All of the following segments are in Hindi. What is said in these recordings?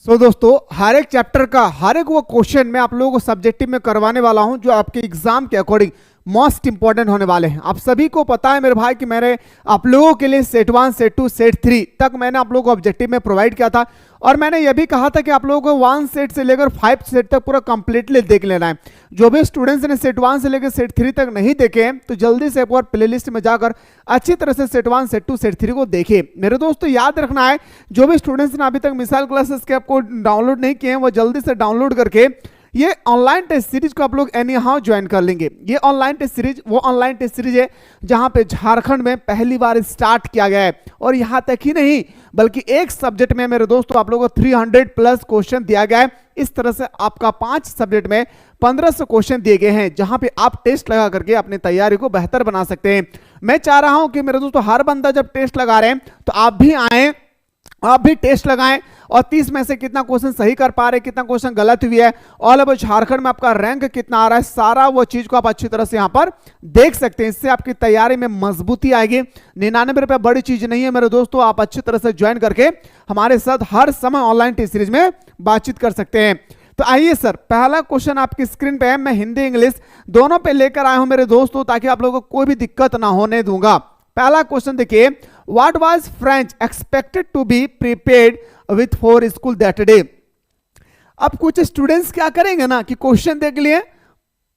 दोस्तों हर एक चैप्टर का हर एक वो क्वेश्चन मैं आप लोगों को सब्जेक्टिव में करवाने वाला हूं जो आपके एग्जाम के अकॉर्डिंग मोस्ट इंपॉर्टेंट होने वाले हैं। आप सभी को पता है मेरे भाई कि मैंने आप लोगों के लिए सेट 1 सेट 2 सेट 3 तक मैंने आप लोगों को ऑब्जेक्टिव में प्रोवाइड किया था और मैंने यह भी कहा था कि आप लोगों को 1 सेट से लेकर 5 सेट तक पूरा कंप्लीटली देख लेना है। जो भी स्टूडेंट्स ने सेट 1 से लेकर सेट 3 तक नहीं देखे तो जल्दी से एक बार प्लेलिस्ट में जाकर अच्छी तरह से सेट 1 सेट 2 सेट 3 को देखिए। मेरे दोस्तों याद रखना है, जो भी स्टूडेंट्स ने अभी तक मिसाइल क्लासेस के आपको डाउनलोड नहीं किए हैं वो जल्दी से डाउनलोड करके ये ऑनलाइन टेस्ट सीरीज को आप लोग एनी हाउ ज्वाइन कर लेंगे। ये ऑनलाइन टेस्ट सीरीज वो ऑनलाइन टेस्ट सीरीज है जहां पे झारखंड में पहली बार स्टार्ट किया गया है और यहां तक ही नहीं बल्कि एक सब्जेक्ट में मेरे दोस्तों आप लोगों को 300 प्लस क्वेश्चन दिया गया है। इस तरह से आपका 5 सब्जेक्ट में 1500 क्वेश्चन दिए गए हैं जहां पे आप टेस्ट लगा करके अपनी तैयारी को बेहतर बना सकते हैं। मैं चाह रहा हूं कि मेरे दोस्तों हर बंदा जब टेस्ट लगा रहे हैं तो आप भी आए, आप भी टेस्ट लगाएं और 30 में से कितना क्वेश्चन सही कर पा रहे हैं, कितना क्वेश्चन गलत हुई है, ऑल ओवर झारखंड में आपका रैंक कितना आ रहा है, सारा वो चीज को आप अच्छी तरह से यहां पर देख सकते हैं। इससे आपकी तैयारी में मजबूती आएगी। 99 रुपए बड़ी चीज नहीं है मेरे दोस्तों, आप अच्छी तरह से ज्वाइन करके हमारे साथ हर समय ऑनलाइन टेस्ट सीरीज में बातचीत कर सकते हैं। तो आइए सर, पहला क्वेश्चन आपकी स्क्रीन पे है, मैं हिंदी इंग्लिश दोनों पे लेकर आया हूं मेरे दोस्तों ताकि आप लोगों को कोई भी दिक्कत ना होने दूंगा। पहला क्वेश्चन देखिए, what was French expected to be prepared with for school that day. अब कुछ स्टूडेंट्स क्या करेंगे ना कि क्वेश्चन देख लिए,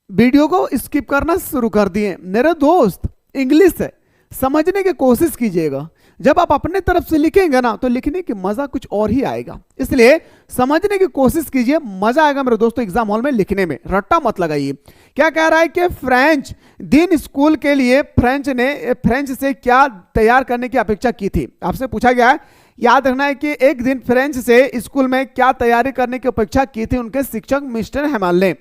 वीडियो को स्किप करना शुरू कर दिए। मेरे दोस्त इंग्लिश है, समझने की कोशिश कीजिएगा। जब आप अपने तरफ से लिखेंगे ना तो लिखने की मजा कुछ और ही आएगा, इसलिए समझने की कोशिश कीजिए, मजा आएगा मेरे दोस्तों एग्जाम हॉल में लिखने में। रट्टा मत लगाइए। क्या कह रहा है कि फ्रेंच दिन स्कूल के लिए फ्रेंच से क्या तैयार करने की अपेक्षा की थी। आपसे पूछा गया है, याद रखना है कि एक दिन फ्रेंच से स्कूल में क्या तैयारी करने की अपेक्षा की थी उनके शिक्षक मिस्टर हेमल ने।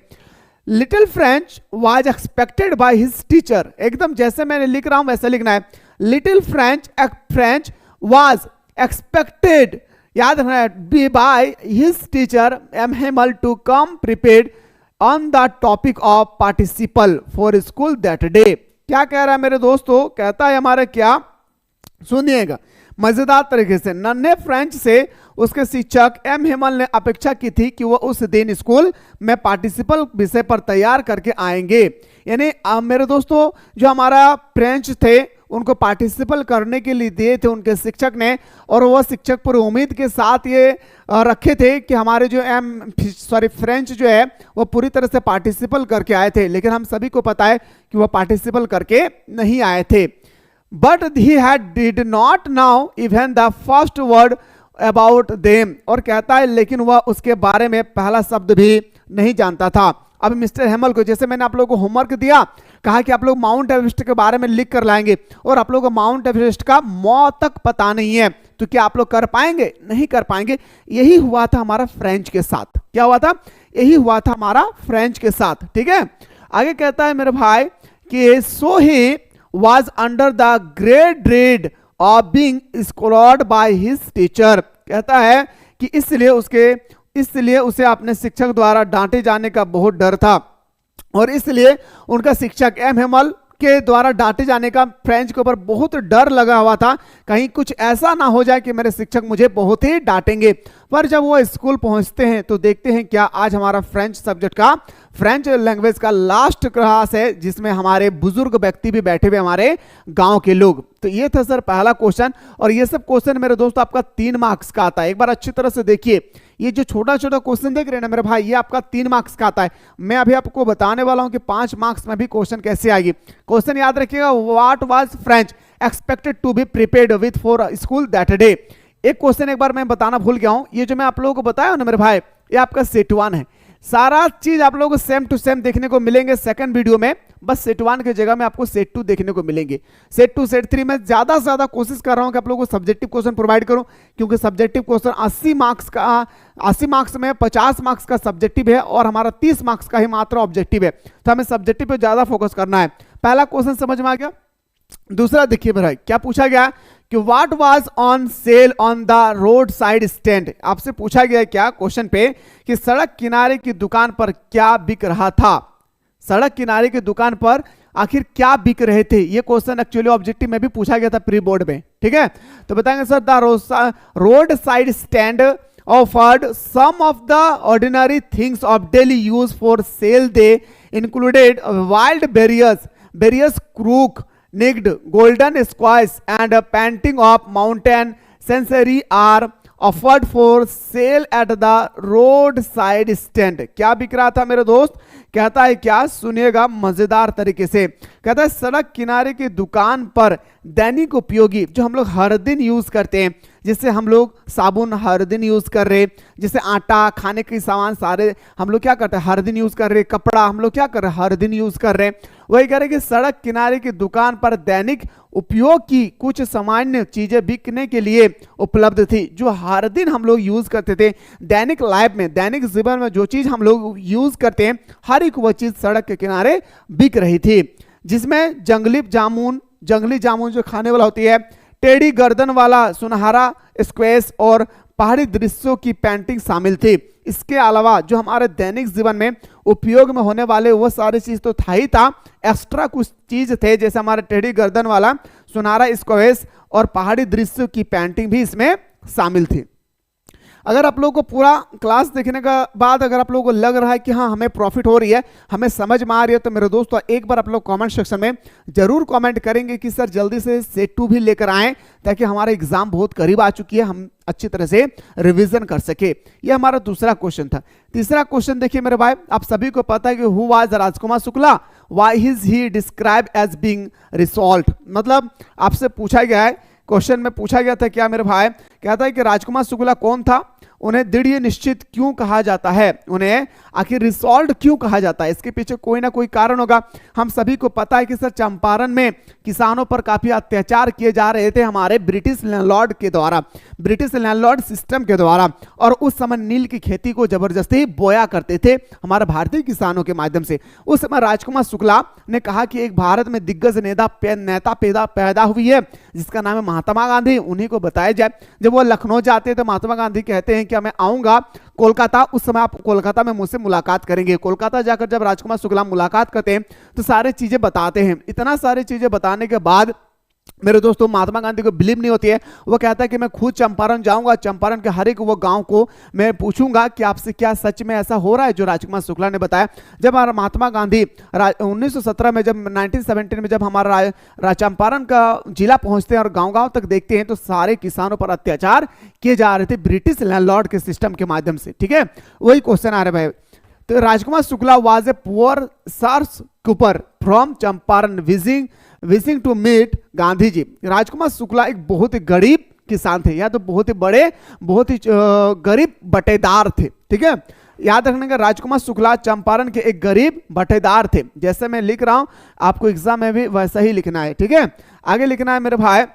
Little French was expected bye his teacher, एकदम जैसे मैंने लिख रहा हूं वैसे लिखना है। लिटिल फ्रेंच वाज एक्सपेक्टेड, याद रखना है, by his teacher M Hamel to come prepared on the topic of participle for school that day. क्या कह रहा है मेरे दोस्तों, कहता है हमारा क्या, सुनिएगा मजेदार तरीके से। नन्हे फ्रेंच से उसके शिक्षक एम हेमल ने अपेक्षा की थी कि वो उस दिन स्कूल में पार्टिसिपल विषय पर तैयार करके आएंगे। यानी मेरे दोस्तों जो हमारा फ्रेंच थे उनको पार्टिसिपल करने के लिए दिए थे उनके शिक्षक ने, और वह शिक्षक पूरी उम्मीद के साथ ये रखे थे कि हमारे जो फ्रेंच जो है वो पूरी तरह से पार्टिसिपल करके आए थे, लेकिन हम सभी को पता है कि वह पार्टिसिपल करके नहीं आए थे। But he did not know even the first word about them, और कहता है लेकिन वह उसके बारे में पहला शब्द भी नहीं जानता था। अब मिस्टर हेमल को, जैसे मैंने आप लोगों को होमवर्क दिया, कहा कि आप लोग माउंट एवरेस्ट के बारे में लिख कर लाएंगे और आप लोगों को माउंट एवरेस्ट का मौत तक पता नहीं है, तो क्या आप लोग कर पाएंगे? नहीं कर पाएंगे। यही हुआ था हमारा फ्रेंच के साथ। क्या हुआ था? यही हुआ था हमारा फ्रेंच के साथ। ठीक है, आगे कहता है मेरे भाई कि सो ही was under the great dread of being scolded by his teacher। कहता है कि इसलिए उसे अपने शिक्षक द्वारा डांटे जाने का बहुत डर था और इसलिए उनका शिक्षक एम हेमल के द्वारा डांटे जाने का फ्रेंच के ऊपर बहुत डर लगा हुआ था, कहीं कुछ ऐसा ना हो जाए कि मेरे शिक्षक मुझे बहुत ही डांटेंगे। पर जब वो स्कूल पहुंचते हैं तो देखते हैं क्या आज हमारा फ्रेंच सब्जेक्ट का, फ्रेंच लैंग्वेज का लास्ट क्लास है जिसमें हमारे बुजुर्ग व्यक्ति भी बैठे हुए, हमारे गांव के लोग। तो ये था सर पहला क्वेश्चन, और ये सब क्वेश्चन मेरे दोस्तों आपका 3 मार्क्स का आता है। एक बार अच्छी तरह से देखिए, ये जो छोटा छोटा क्वेश्चन देख रहे हैं ना मेरे भाई, ये आपका 3 मार्क्स का आता है। मैं अभी आपको बताने वाला हूं कि 5 मार्क्स में भी क्वेश्चन कैसे आएगी। क्वेश्चन याद रखिएगा, what was French expected to be prepared with for school that day. एक क्वेश्चन एक बार मैं बताना भूल गया हूं, ये जो मैं आप लोगों को बताया ना मेरे भाई, ये आपका सेट 1 है। सारा चीज आप लोगों को सेम टू सेम देखने को मिलेंगे सेकंड वीडियो में, बस सेट 1 की जगह में आपको सेट 2 देखने को मिलेंगे। सेट 2 सेट 3 में ज्यादा से ज्यादा कोशिश कर रहा हूं कि आप लोगों को सब्जेक्टिव क्वेश्चन प्रोवाइड करूं, क्योंकि सब्जेक्टिव क्वेश्चन 80 मार्क्स में 50 मार्क्स का सब्जेक्टिव है और हमारा 30 मार्क्स का ही मात्र ऑब्जेक्टिव है, तो हमें सब्जेक्टिव पे ज्यादा फोकस करना है। पहला क्वेश्चन समझ में आ गया। दूसरा देखिए भाई, क्या पूछा गया कि what was on sale on the road side stand. आपसे पूछा गया क्या क्वेश्चन पे कि सड़क किनारे की दुकान पर क्या बिक रहा था। सड़क किनारे की दुकान पर आखिर क्या बिक रहे थे, ये क्वेश्चन एक्चुअली ऑब्जेक्टिव में भी पूछा गया था प्री बोर्ड में। ठीक है, तो बताएंगे sir the road side stand offered some of the ordinary things of daily use for sale. They included wild berries, crook, nicked, golden squash, and a painting of mountain scenery are offered for sale at the roadside stand. क्या बिक रहा था मेरे दोस्त? कहता है क्या, सुनिएगा मजेदार तरीके से। कहता है सड़क किनारे की दुकान पर दैनिक उपयोगी, जो हम लोग हर दिन यूज करते हैं, जिससे हम लोग साबुन हर दिन यूज कर रहे, जैसे आटा, खाने के सामान सारे हम लोग क्या करते हैं हर दिन यूज कर रहे, कपड़ा हम लोग क्या कर रहे हैं हर दिन यूज कर रहे हैं। वही कह रहे कि सड़क किनारे की दुकान पर दैनिक उपयोग की कुछ सामान्य चीजें बिकने के लिए उपलब्ध थी, जो हर दिन हम लोग यूज करते थे। दैनिक लाइफ में, दैनिक जीवन में जो चीज हम लोग यूज करते हैं, हर एक वो चीज सड़क के किनारे बिक रही थी, जिसमें जंगली जामुन जो खाने वाला होती है, टेढ़ी गर्दन वाला सुनहरा स्क्वैश और पहाड़ी दृश्यों की पेंटिंग शामिल थी। इसके अलावा जो हमारे दैनिक जीवन में उपयोग में होने वाले वो सारी चीज तो था ही था, एक्स्ट्रा कुछ चीज थे, जैसे हमारे टेढ़ी गर्दन वाला सुनहरा स्क्वैश और पहाड़ी दृश्यों की पेंटिंग भी इसमें शामिल थी। अगर आप लोगों को पूरा क्लास देखने का बाद अगर आप लोगों को लग रहा है कि हाँ हमें प्रॉफिट हो रही है, हमें समझ में आ रही है, तो मेरे दोस्तों एक बार आप लोग कमेंट सेक्शन में जरूर कमेंट करेंगे कि सर जल्दी से सेट 2 भी लेकर आएं, ताकि हमारा एग्जाम बहुत करीब आ चुकी है, हम अच्छी तरह से रिवीजन कर सके। ये हमारा दूसरा क्वेश्चन था। तीसरा क्वेश्चन देखिए मेरे भाई, आप सभी को पता है कि who was Rajkumar Shukla, why is he describe as being resolute. मतलब आपसे पूछा गया है, क्वेश्चन में पूछा गया था क्या मेरे भाई, कहता है कि राजकुमार शुक्ला कौन था, उन्हें दृढ़ निश्चित क्यों कहा जाता है, उन्हें आखिर रिसॉल्ट क्यों कहा जाता है। इसके पीछे कोई ना कोई कारण होगा। हम सभी को पता है कि सर चंपारण में किसानों पर काफी अत्याचार किए जा रहे थे हमारे ब्रिटिश लैंडलॉर्ड के द्वारा, ब्रिटिश लैंडलॉर्ड सिस्टम के द्वारा, और उस समय नील की खेती को जबरदस्ती बोया करते थे हमारे भारतीय किसानों के माध्यम से। उस समय राजकुमार शुक्ला ने कहा कि एक भारत में दिग्गज नेता पैदा हुई है जिसका नाम है महात्मा गांधी, उन्हीं को बताया जाए। जब वो लखनऊ जाते हैं तो महात्मा गांधी कहते हैं कि मैं आऊंगा कोलकाता, उस समय आप कोलकाता में मुझसे मुलाकात करेंगे। कोलकाता जाकर जब राजकुमार शुक्ला मुलाकात करते हैं तो सारे चीजें बताते हैं। इतना सारी चीजें बताने के बाद मेरे दोस्तों महात्मा गांधी को बिलीव नहीं होती है। वो कहता है कि मैं खुद चंपारण जाऊंगा, चंपारण के हर एक वो गांव को मैं पूछूंगा कि आपसे क्या सच में ऐसा हो रहा है जो राजकुमार शुक्ला ने बताया। जब महात्मा गांधी 1917 में, जब 1917 में जब हमारा चंपारण का जिला पहुंचते हैं और गांव-गांव तक देखते हैं, तो सारे किसानों पर अत्याचार किए जा रहे थे ब्रिटिश लैंडलॉर्ड के सिस्टम के माध्यम से। ठीक है, वही क्वेश्चन आ रहा है भाई। तो Rajkumar Shukla was a poor sharecropper from Champaran wishing to meet Gandhi ji. Rajkumar Shukla एक बहुत ही गरीब किसान थे, या तो बहुत ही बड़े, बहुत ही गरीब बटेदार थे। ठीक है, याद रखने का, राजकुमार शुक्ला चंपारण के एक गरीब बटेदार थे। जैसे मैं लिख रहा हूं आपको एग्जाम में भी वैसा ही लिखना है। ठीक है, आगे लिखना है मेरे भाई,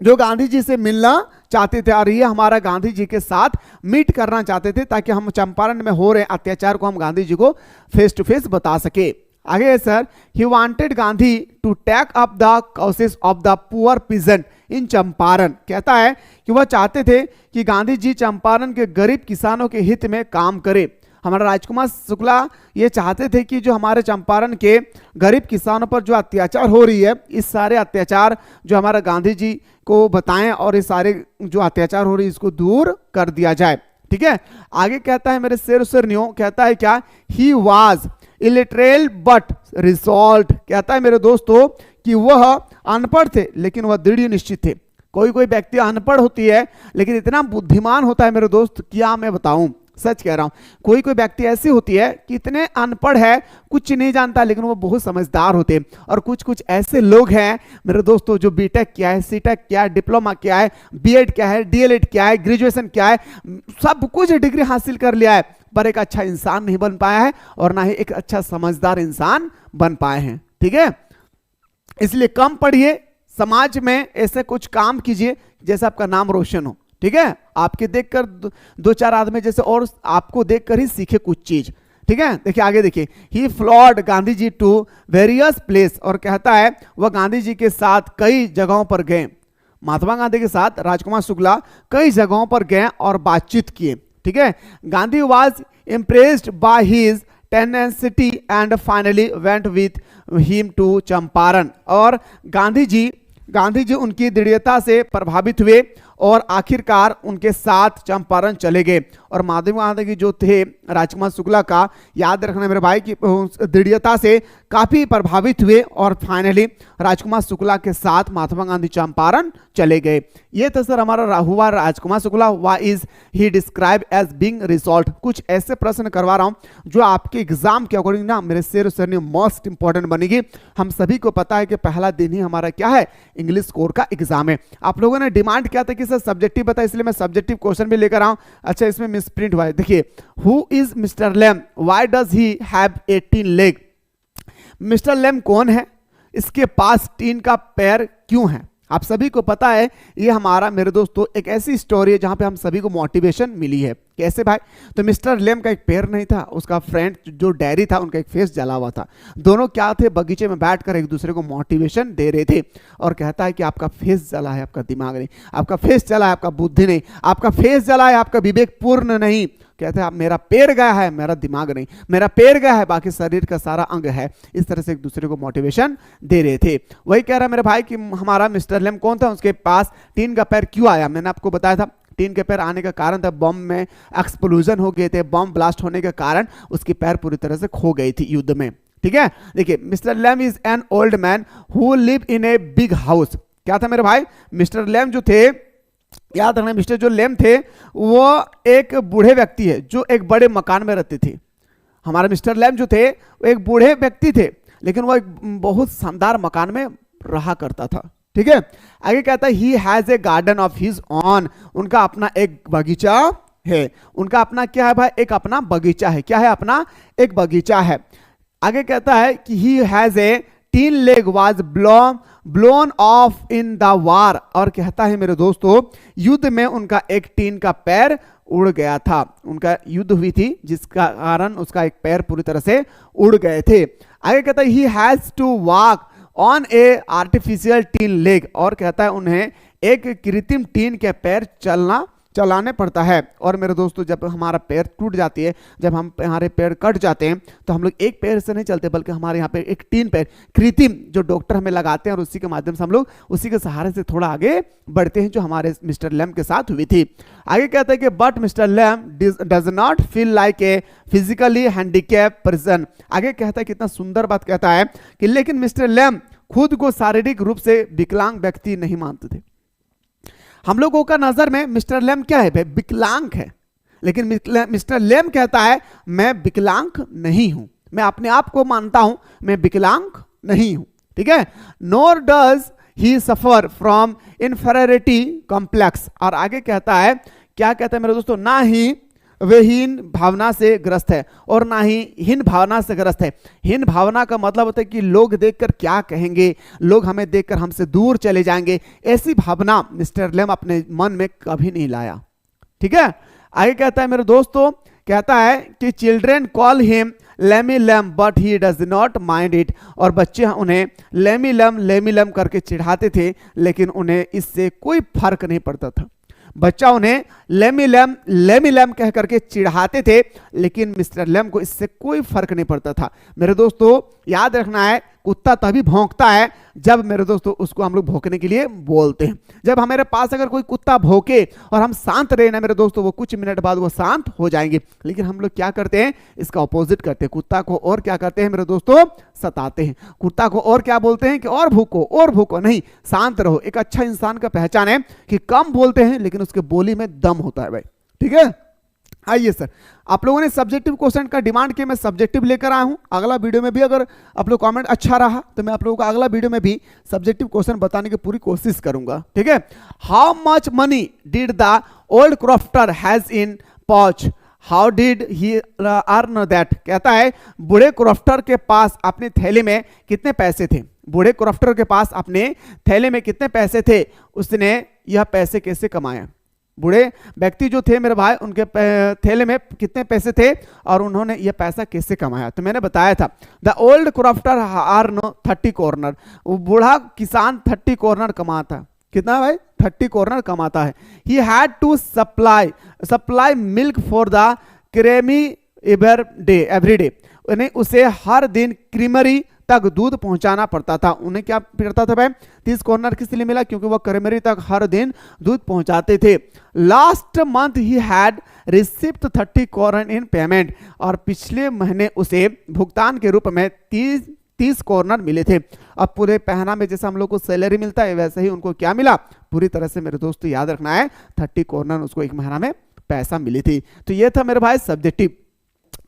जो गांधी जी से मिलना चाहते थे और ये हमारा गांधी जी के साथ मीट करना चाहते थे, ताकि हम चंपारण में हो रहे अत्याचार को हम गांधी जी को फेस टू फेस बता सके। आगे sir, he wanted Gandhi to take up the causes of the poor peasant in Champaran. कहता है कि वह चाहते थे कि गांधी जी चंपारण के गरीब किसानों के हित में काम करे। हमारा राजकुमार शुक्ला ये चाहते थे कि जो हमारे चंपारण के गरीब किसानों पर जो अत्याचार हो रही है, इस सारे अत्याचार जो हमारा गांधी जी को बताएं और इस सारे जो अत्याचार हो रही है इसको दूर कर दिया जाए। ठीक है, आगे कहता है मेरे शेर सुरनियों, कहता है क्या, he was illiterate but resort. कहता है मेरे दोस्तों कि वह अनपढ़ थे लेकिन वह दृढ़ निश्चित थे। कोई कोई व्यक्ति अनपढ़ होती है लेकिन इतना बुद्धिमान होता है मेरे दोस्त, क्या मैं बताऊं, सच कह रहा हूं। कोई कोई व्यक्ति ऐसी होती है कि इतने अनपढ़ है, कुछ नहीं जानता, लेकिन वो बहुत समझदार होते हैं। और कुछ कुछ ऐसे लोग हैं मेरे दोस्तों जो बीटेक किया है, सीटेक किया है, डिप्लोमा किया है, बीएड किया है, डीएलएड किया है, ग्रेजुएशन किया है, सब कुछ डिग्री हासिल कर लिया है, पर एक अच्छा इंसान नहीं बन पाया है और ना ही एक अच्छा समझदार इंसान बन पाए हैं। ठीक है, इसलिए कम पढ़िए, समाज में ऐसे कुछ काम कीजिए जैसे आपका नाम रोशन हो। ठीक है, आपके देखकर दो चार आदमी जैसे और आपको देखकर ही सीखे कुछ चीज। ठीक है, देखिए आगे देखिए, he followed Gandhi ji to various place, और कहता है वह गांधी जी के साथ कई जगहों पर गए। महात्मा गांधी के साथ राजकुमार शुक्ला कई जगहों पर गए और बातचीत किए। ठीक है, Gandhi was impressed by his tenacity and finally went with him to Champaran. और गांधी जी उनकी दृढ़ता से प्रभावित हुए और आखिरकार उनके साथ चंपारण चले गए। और माधव गांधी जो थे राजकुमार शुक्ला का, याद रखना मेरे भाई की दृढ़ता से काफी प्रभावित हुए और फाइनली राजकुमार शुक्ला के साथ महात्मा गांधी चंपारण चले गए। ये तो सर हमारा हुआ Rajkumar Shukla, why is he describe as being resolute. कुछ ऐसे प्रश्न करवा रहा हूं जो आपके एग्जाम के अकॉर्डिंग ना मेरे शेर सर ने मोस्ट इंपॉर्टेंट बनेगी। हम सभी को पता है कि पहला दिन ही हमारा क्या है, इंग्लिश कोर का एग्जाम है। आप लोगों ने डिमांड किया था कि सर सब्जेक्टिव बता, इसलिए मैं सब्जेक्टिव क्वेश्चन भी लेकर आऊं। अच्छा, इसमें मिसप्रिंट हुआ है, देखिए, who is mister Lamb, why does he have 18 leg. Mister Lamb कौन है, इसके पास 3 का पैर क्यों है। आप सभी को पता है ये हमारा मेरे दोस्तों एक ऐसी स्टोरी है जहां पे हम सभी को मोटिवेशन मिली है। कैसे भाई, तो मिस्टर लेम का एक पैर नहीं था, उसका फ्रेंड जो डैरी था उनका एक फेस जला हुआ था। दोनों क्या थे, बगीचे में बैठकर एक दूसरे को मोटिवेशन दे रहे थे। और कहता है कि आपका फेस जला है, आपका दिमाग नहीं, आपका फेस जला है, आपका बुद्धि नहीं, आपका फेस जला है, आपका विवेक पूर्ण नहीं। कहते हैं आप, मेरा पैर गया है, मेरा दिमाग नहीं, मेरा पैर गया है, बाकी शरीर का सारा अंग है। इस तरह से एक दूसरे को मोटिवेशन दे रहे थे। वही कह रहा मेरे भाई कि हमारा मिस्टर लेम कौन था, उसके पास 3 का पैर क्यों आया। मैंने आपको बताया था 3 के पैर आने का कारण था बम में एक्सप्लोजन हो गए थे, बम ब्लास्ट होने के कारण उसकी पैर पूरी तरह से खो गई थी युद्ध में। ठीक है, देखिए, mister lame is an old man who live in a big house. क्या था मेरे भाई, मिस्टर लेम जो थे, याद रखना, मिस्टर जो लेम थे वो एक बूढ़े व्यक्ति है जो एक बड़े मकान में रहते थे। हमारे मिस्टर लेम जो थे वो एक बूढ़े व्यक्ति थे, लेकिन वो एक बहुत शानदार मकान में रहा करता था। ठीक है, आगे कहता है he has a garden of his on, उनका अपना एक बगीचा है। उनका अपना क्या है भाई, एक अपना बगीचा है। क्या है, अपना एक बगीचा है। आगे कहता है कि he has a 3 leg was blown of in the war. और कहता है मेरे दोस्तों, युद्ध में उनका एक 3 का पैर उड़ गया था। उनका युद्ध हुई थी जिसका कारण उसका एक पैर पूरी तरह से उड़ गए थे। आगे कहता है he has to walk on a artificial 3 leg. और कहता है उन्हें एक कृत्रिम 3 के पैर चलाने पड़ता है। और मेरे दोस्तों, जब हमारा पैर टूट जाती है, जब हमारे पैर कट जाते हैं, तो हम लोग एक पैर से नहीं चलते, बल्कि हमारे यहाँ पे एक 3 पैर कृत्रिम जो डॉक्टर हमें लगाते हैं, और उसी के माध्यम से हम लोग उसी के सहारे से थोड़ा आगे बढ़ते हैं, जो हमारे मिस्टर लैम के साथ हुई थी। आगे कहता है कि but mister Lamb does not feel like a physically handicap person. आगे कहता है, कितना सुंदर बात कहता है कि लेकिन मिस्टर लैम खुद को शारीरिक रूप से विकलांग व्यक्ति नहीं मानते थे। हम लोगों का नजर में मिस्टर लेम क्या है भाई, विकलांग है। लेकिन मिस्टर लेम कहता है मैं विकलांग नहीं हूं, मैं अपने आप को मानता हूं मैं विकलांग नहीं हूं। ठीक है, nor does he suffer from inferiority complex. और आगे कहता है, क्या कहता है मेरे दोस्तों, ना ही वे हीन भावना से ग्रस्त है और ना ही हीन भावना से ग्रस्त है। हीन भावना का मतलब होता है कि लोग देखकर क्या कहेंगे, लोग हमें देखकर हमसे दूर चले जाएंगे, ऐसी भावना मिस्टर लेम अपने मन में कभी नहीं लाया। ठीक है, आगे कहता है मेरे दोस्तों, कहता है कि children call him Lamey Lamb but he does not mind it. और बच्चे उन्हें लेमी लैम करके चिढ़ाते थे, लेकिन उन्हें इससे कोई फर्क नहीं पड़ता था। बच्चा उन्हें लेमी लैम कह करके चिढ़ाते थे, लेकिन मिस्टर लैम को इससे कोई फर्क नहीं पड़ता था। मेरे दोस्तों, याद रखना है, कुत्ता तभी भौंकता है जब मेरे दोस्तों उसको हम लोग भौंकने के लिए बोलते हैं। जब हमारे पास अगर कोई कुत्ता भौंके और हम शांत रहे ना मेरे दोस्तों, वो कुछ मिनट बाद वो शांत हो जाएंगे। लेकिन हम लोग क्या करते हैं, इसका ऑपोजिट करते हैं। कुत्ता को और क्या करते हैं मेरे दोस्तों, सताते हैं। कुत्ता को और क्या बोलते हैं कि और भूको नहीं, शांत रहो। एक अच्छा इंसान का पहचान है कि कम बोलते हैं लेकिन उसके बोली में दम होता है भाई। ठीक है, आइए सर, आप लोगों ने सब्जेक्टिव क्वेश्चन का डिमांड किया, मैं सब्जेक्टिव लेकर आया हूं। अगला वीडियो में भी अगर आप लोग कमेंट अच्छा रहा तो मैं आप लोगों को अगला वीडियो में भी सब्जेक्टिव क्वेश्चन बताने की पूरी कोशिश करूंगा। ठीक है, how much money did the old crofter has in pouch, how did he earn that. कहता है बूढ़े क्रॉफ्टर के पास अपने थैले में कितने पैसे थे, बूढ़े क्रॉफ्टर के पास अपने थैले में कितने पैसे थे, उसने यह पैसे कैसे कमाया। बूढ़े व्यक्ति जो थे मेरे भाई, उनके थैले में कितने पैसे थे और उन्होंने यह पैसा कैसे कमाया। तो मैंने बताया था, the old crofter earn 30 corner. वो बूढ़ा किसान 30 कॉर्नर कमाता है। कितना भाई, 30 कॉर्नर कमाता है। He had to supply milk for the creamery every day, उसे हर दिन क्रीमरी तक दूध पहुंचाना पड़ता था। उन्हें क्या पड़ता था भाई? 30 कॉर्नर किस लिए मिला? क्योंकि वो क्रेमरी तक हर दिन दूध पहुंचाते थे। Last month he had receipt 30 corner in payment, और पिछले महीने उसे भुगतान के रूप में 30 कॉर्नर मिले थे। अब पूरे पहना में जैसे हम लोग को सैलरी मिलता है वैसे ही उनको क्या मिला? पूरी तरह से मेरे दोस्तों याद रखना है 30 कॉर्नर उसको एक महीना में पैसा मिली थी। तो ये था मेरे भाई सब्जेक्टिव।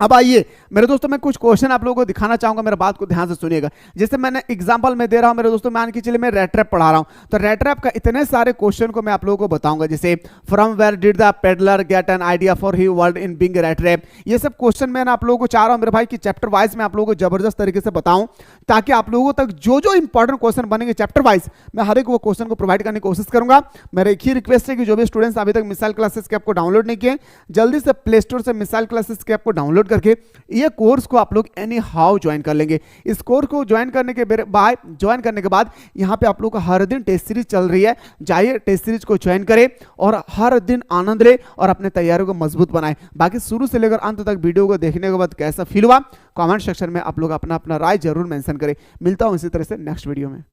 अब आइए मेरे दोस्तों मैं कुछ क्वेश्चन आप लोगों को दिखाना चाहूंगा, मेरे बात को ध्यान से सुनिएगा। जैसे मैंने एग्जांपल में दे रहा हूं मेरे दोस्तों, मान के चलिए मैं रेट रैप पढ़ा रहा हूं, तो रेट रैप का इतने सारे क्वेश्चन को मैं आप लोगों को बताऊंगा। जैसे from where did the peddler get an idea for he world in being rattrap, ये सब क्वेश्चन मैंने आप लोगों को चाह रहा हूं मेरे भाई कि चैप्टर वाइज में आप लोगों को जबरदस्त तरीके से बताऊं, ताकि आप लोगों तक जो जो इंपॉर्टेंट क्वेश्चन बनेंगे चैप्टर वाइज मैं हर एक वो क्वेश्चन को प्रोवाइड करने की कोशिश करूंगा। मेरा एक ही रिक्वेस्ट है कि जो भी स्टूडेंट्स अभी तक मिसाइल क्लासेस के ऐप को डाउनलोड नहीं किए, जल्दी से प्ले स्टोर से मिसाइल क्लासेस के ऐप को डाउनलोड करके ये कोर्स को आप लोग एनी हाउ ज्वाइन कर लेंगे। इस कोर्स को ज्वाइन करने के बाद यहाँ पे आप लोग का हर दिन टेस्ट सीरीज चल रही है, जाइए टेस्ट सीरीज को ज्वाइन करें और हर दिन आनंद ले और अपने तैयारियों को मजबूत बनाएं। बाकी शुरू से लेकर अंत तक वीडियो को देखने के बाद कैसा फील हुआ कमेंट सेक्शन में आप लोग अपना अपना राय जरूर मेंशन करें। मिलता हूं इसी तरह से नेक्स्ट वीडियो में।